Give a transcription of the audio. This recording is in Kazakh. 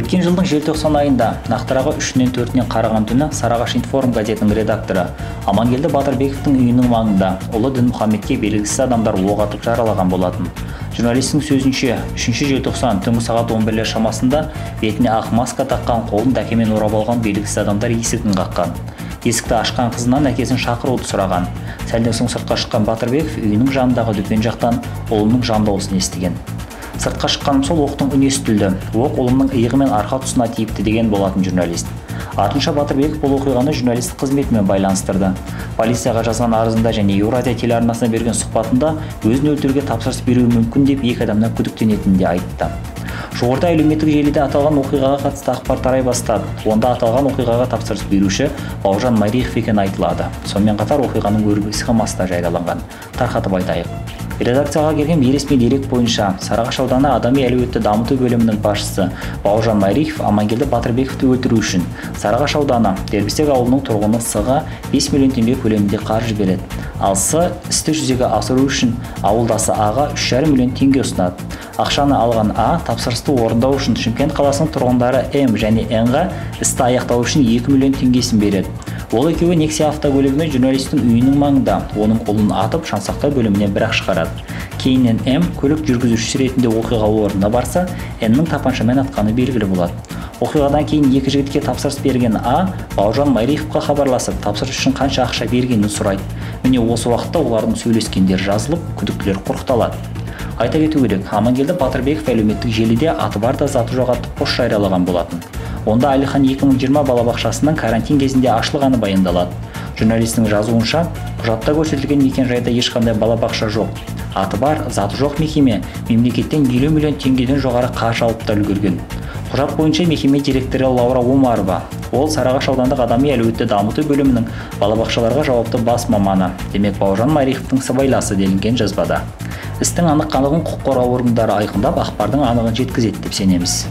Өткен жылдың желтоқсан айында, нақтырағы 3-нен 4-нен қараған түні Сарыағаш Информ газетінің редакторы Амангелді Батырбековтің үйінің маңында ұлы Дінмұхамедке белгісіз адамдар оқ атып жаралаған болатын. Журналистің сөзінше, 3 желтоқсан түнгі сағат 11 шамасында бетіне ақ маска таққан, қолын дәкемен орап алған белгісіз адамдар есігін қаққан. Есікті ашқан қызынан әкесін шақыруды сұраған. Сәлден соң сыртқа шыққан Батырбеков үйінің жанындағы дүкен жақтан ұлының жан дауысын естіген. Сыртқа шыққаным сол оқтың үні естілді. Оқ ұлымның иығы мен арқа тұсына тиіпті деген болатын журналист. Артынша Батырбеков бұл оқиғаны журналистік қызметімен байланыстырды. Полицияға жазған арызында және Еуразия телеарнасына берген сұхбатында өзін өлтіруге тапсырыс беруі мүмкін деп екі адамнан күдіктенетінін де айтты. Жуырда әлеуметтік желіде аталған оқиғаға қатысты ақпар тарай бастады. Онда аталған оқиғаға тапсырыс беруші Бауыржан Майрихов екені айтылады. Сонымен қатар оқиғаның өрбу схемасы да жарияланған. Тарқатып айтайық. Редакцияға келген бейресми дерек бойынша Сарыағаш ауданы адами әлеуетті дамыту бөлімінің басшысы Бауыржан Майрихов Амангелді Батырбековті өлтіру үшін Сарыағаш ауданы Дербістек ауылының тұрғыны С-ға 5 миллион теңге көлемінде қаржы береді. Ал С істі жүзеге асыру үшін ауылдасы А-ға 3,5 миллион теңге ұсынады. Ақшаны алған А тапсырысты орындау үшін Шымкент қаласының тұрғындары М және Н-ға істі аяқтау үшін 2 миллион теңгесін береді. Ол екеуі Nexia автокөлігімен журналистің үйінің маңында оның ұлын атып жансақтау бөлімінен бір-ақ шығарады. Кейіннен М көлік жүргізушісі ретінде оқиға орнына барса, Н-ның тапаншамен атқаны белгілі болады. Оқиғадан кейін екі жігітке тапсырыс берген А Бауыржан Майриховқа хабарласып, тапсырыс үшін қанша ақша бергенін сұрайды. Міне осы уақытта олардың сөйлескендері жазылып, күдіктілер құрықталады. Айта кету керек, Амангелді Батырбеков әлеуметтік желіде аты бар да заты жоқ атты пост жариялаған болатын. Онда Әлихан 2020 балабақшасының карантин кезінде ашылғаны баяндалады. Журналистің жазуынша, құжатта көрсетілген мекен-жайда ешқандай балабақша жоқ. Аты бар, заты жоқ мекеме мемлекеттен 50 миллион теңгеден жоғары қаржы алып та үлгерген. Құжат бойынша мекеме директоры Лаура Омарова. Ол Сарыағаш аудандық адами әлеуетті дамыту бөлімінің балабақшаларға жауапты бас маманы. Демек Бауыржан Майриховтың сыбайласы делінген жазбада. Істің анық-қанығын құқық қорғау органдары айқындап, ақпардың анығын жеткізеді деп сенеміз.